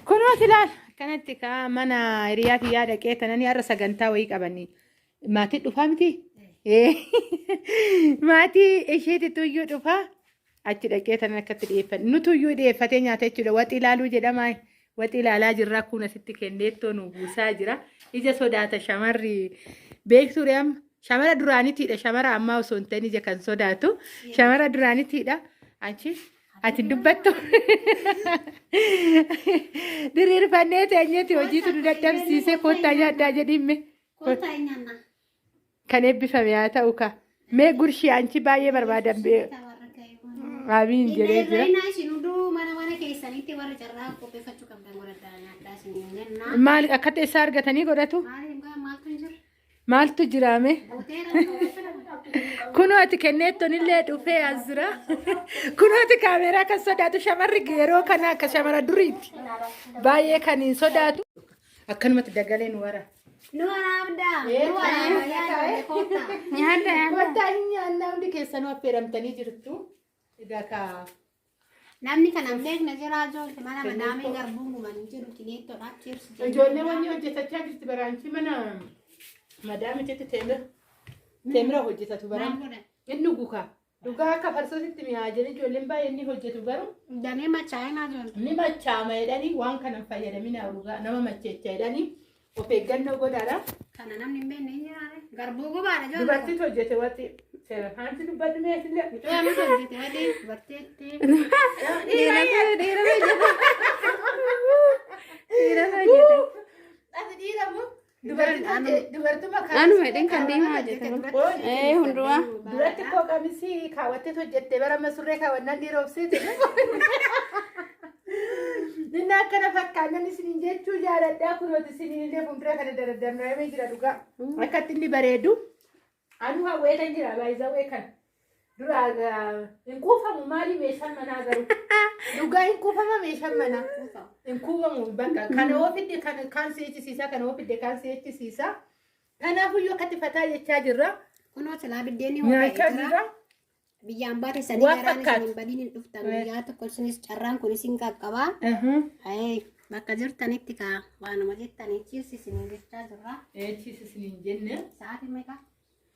Kunoo ilaal kanatti ka mana hiriyaati yaada qeetananii har'a sagantaa wayii qabanii maatii dhufaa miti. Maatii isheeti tuyyuu dhufaa achi dhaqee tanan akkatti dhiyeeffatan nu tuyyuu dhiyeeffatee nyaata jechuudha. Waxii ilaaluu jedhama. Waxii ilaalaa jirra kun asitti kenneettoo nu buusaa jira. Ija sodaata shamarri beekture amma shamara duraanitiidha. Shamara ammaa osoo hin ta'in ija kan sodaatu shamara duraanitiidha. Achi ati dubbattu diriirfannee teenyeeti hojiitu nu dadhabsiisee koottaa nyaaddaa jedhimme. Kan eebbifame haa ta'u ka mee gurshii anchi baay'ee barbaadan abiin jedhee jira. Maal akka teessaa argatanii godhatu? Maaltu jiraame? Kunoo ati kenneettoon illee dhufee as jira. Kunoo ati kaameeraa kan sodaatu shamarri yeroo kana akka shamara duriitti baay'ee kan hin sodaatu. Akkanumatti dagaleen wara. Nyaata hundi keessanuu affeeramtanii jirtu. Namni kana beekna jira ijoollee mana madaamee garbuun gumanii jiru kineettoodha cheersi. Ijoollee wanni hojjetachaa jirti baraanchi mana madaamitti teemira hojjetatu baraan. Inni guka. Dhugaa akka farsootitti mi'aa jiran ijoolleen baay'ee inni hojjetu garuu. Damee machaa'inaa jiru. Ni machaama jedhanii waan kana fayyadamina dhugaa nama macheecha jedhanii of eeggannoo godhaadha. Kana namni hin beekne hin jiraane. Garbuu gubaadha ijoollee. Dubartiin hojjete wati. Hanti dubbadhu meetillee. Mucaan hojjete wati dubarteetti. Dhiirama hojjete. Ati dhiiramu. Dubartuma kan. Anu hedin kan deemaa hojjete. Hundumaa. Duratti koo qamisii kaawwattee hojjette bara masurree kaawwannaan dhiiroofsiiti. Inni akkana fakkaannan isiniin jechuu jaaladhaa kunooti isiniin illee fuuldura kana daraddarramee jira dhugaa. Akkatti inni bareedu. Anu hawweetan jira baay'isawwee kan. Dura hin kuufamu maali meeshaan manaa garuu. Dhugaa hin kuufama meeshaan manaa. Hin kuufamu bakka kana oofidde kan seechisiisaa kana oofidde kan seechisiisaa. Kanaafuyyuu akkatti fataa jechaa jirra. Kunoo silaa biddeenni Nyaachaa jirra. biyyaan baate sanii garaan isin badin dhuftan guyyaa tokko isinis carraan kun isin qaqqabaa. Bakka jirtanitti kaa waanuma jettanii chiirsi isin jechaa jirra. Chiirsi isin jenne. Sa'aatii meeqa?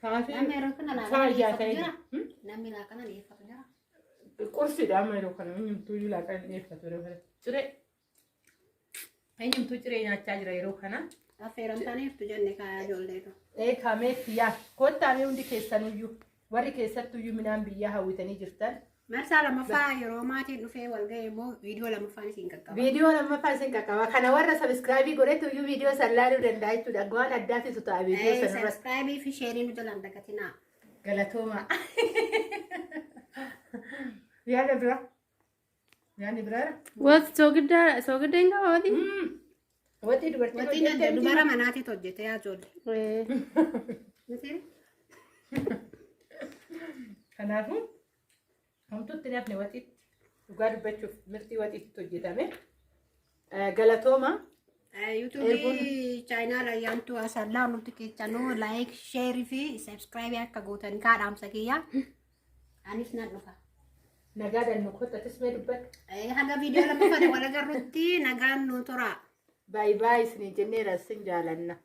Sa'aatii. Namni yeroo kana laaqana dhiyeeffatu jira. Namni laaqana dhiyeeffatu jira. Qursiidha amma yeroo kana eenyumtuu laaqana dhiyeeffatu jira. Ciree. Eenyumtuu ciree nyaachaa jira yeroo kana. Affeeramtaniiftu jenne kaayaa ijoolleetu. Kaameetti yaa kottaamee hundi keessanuyyuu warri keessattuyyuu midhaan biyyaa hawwitanii jirtan. Marsaa lammaffaa yeroo maatiin dhufee wal ga'e immoo viidiyoo lammaffaan isin qaqqaba. Viidiyoo lammaffaan isin qaqqaba. Kana warra sabiskiraabii godhetuyyuu viidiyoo san laaluu danda'a jechuudha. Waan addaatisu ta'a viidiyoo sanarratti. Sabiskiraabii fi sheerii nu jalaan dagatinaa. Galatooma. Yaada bira. Yaadni biraadha. Wati soogidda hin qaba wati? Wati dubartii hojjette dubara manaatiitu hojjete yaa ijoollee. Kanaafuu hamtuutti nafne waxiitti dhugaa dubbachuuf mirtii waxiitti hojjetame. Galatooma. Yuutuubii chaayinaala ayyaantu asallaa nuti keessanuu laayik sheerii fi sabskiraayibii akka gootan kaadhaamsa kiyya. Anis nan dhufa. Nagaadhaan nu kottatis mee dubbadhu. Haga viidiyoo lammaffaa wal agarrutti nagaan nu tura. Baay'ee baay'ee isin jenneera isin jaalanna.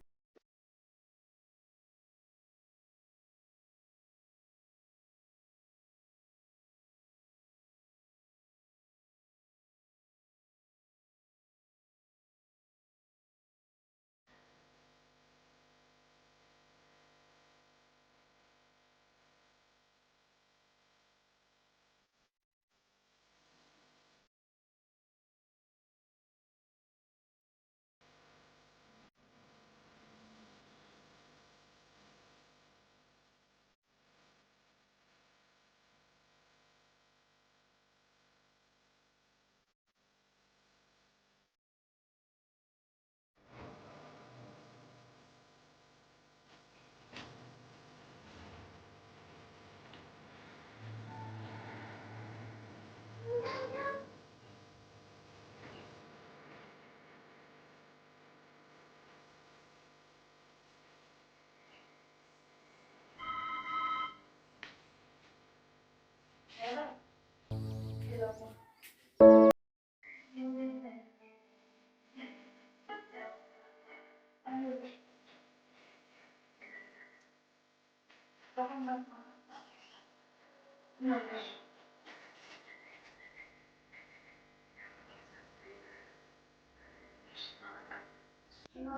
No.